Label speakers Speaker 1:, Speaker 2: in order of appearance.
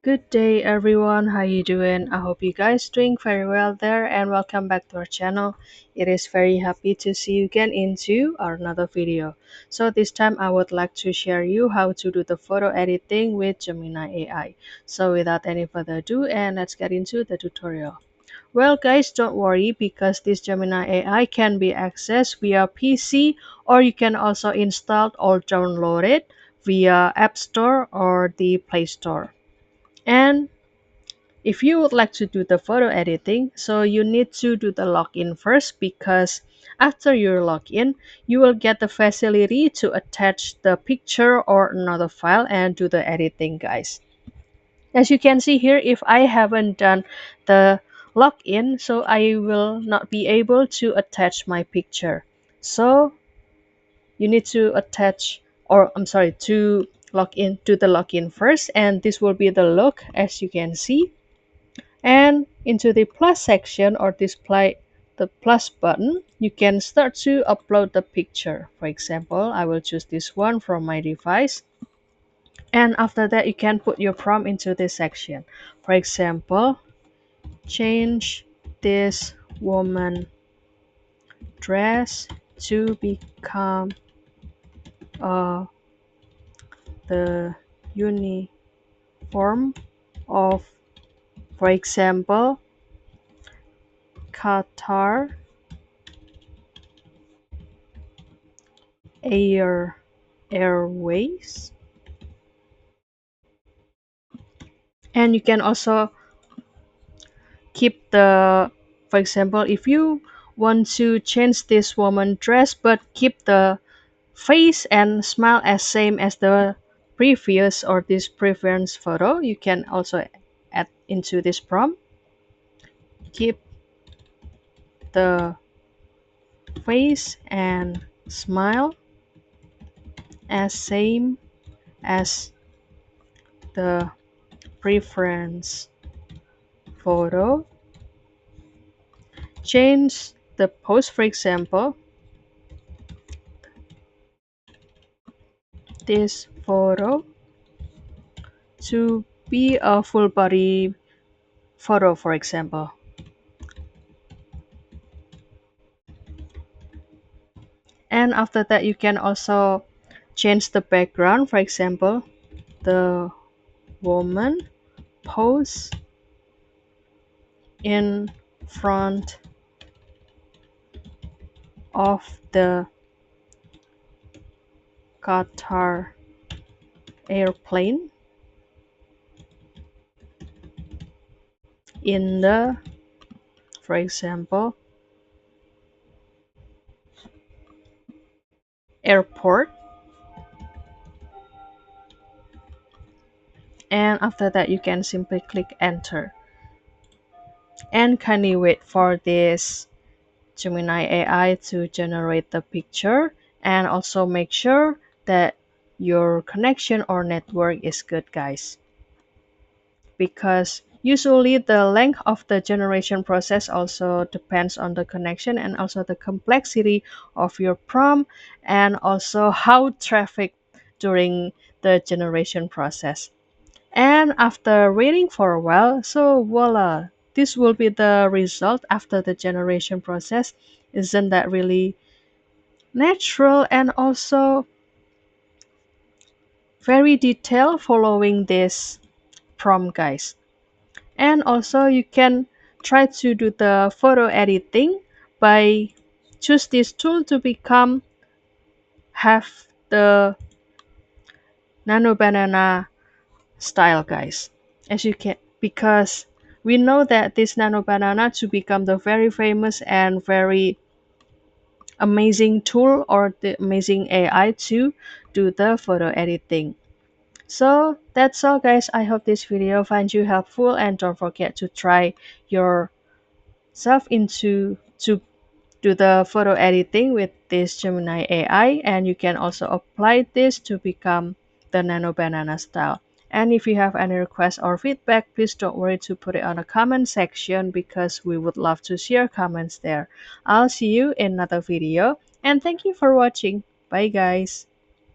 Speaker 1: Good day everyone, how you doing? I hope you guys doing very well there and welcome back to our channel. It is very happy to see you again into our another video. So this time I would like to share you how to do the photo editing with Gemini AI. So without any further ado, and let's get into the tutorial. Well guys, don't worry because this Gemini AI can be accessed via PC, or you can also install or download it via App Store or the Play Store. And if you would like to do the photo editing, so you need to do the login first, because after you log in, you will get the facility to attach the picture or another file and do the editing, guys. As you can see here, if I haven't done the login, so I will not be able to attach my picture. So you need to attach, or I'm sorry, to log in, do the login first, and this will be the look as you can see. And into the plus section or display the plus button, you can start to upload the picture. For example, I will choose this one from my device. And after that, you can put your prompt into this section. For example, change this woman dress to become uh, the uniform of, for example, Qatar Air Airways. And you can also keep the, for example, if you want to change this woman dress but keep the face and smile as same as the previous or this preference photo, you can also add into this prompt, keep the face and smile as same as the preference photo. Change the pose, for example, this photo to be a full body photo, for example. And after that, you can also change the background. For example, the woman pose in front of the Qatar airplane in the, for example, airport. And after that, you can simply click enter. And kindly wait for this Gemini AI to generate the picture, and also make sure that your connection or network is good, guys, because usually the length of the generation process also depends on the connection and also the complexity of your prompt, and also how traffic during the generation process. And after waiting for a while, so voila, this will be the result after the generation process. Isn't that really natural and also very detailed following this prompt, guys? And also you can try to do the photo editing by choose this tool to become have the nano banana style, guys, as you can, because we know that this nano banana to become the very famous and very amazing tool or the amazing AI to do the photo editing. So that's all, guys. I hope this video finds you helpful, and don't forget to try yourself into to do the photo editing with this Gemini AI, and you can also apply this to become the nano banana style. And if you have any requests or feedback, please don't worry to put it on the comment section, because we would love to share comments there. I'll see you in another video, and thank you for watching. Bye guys.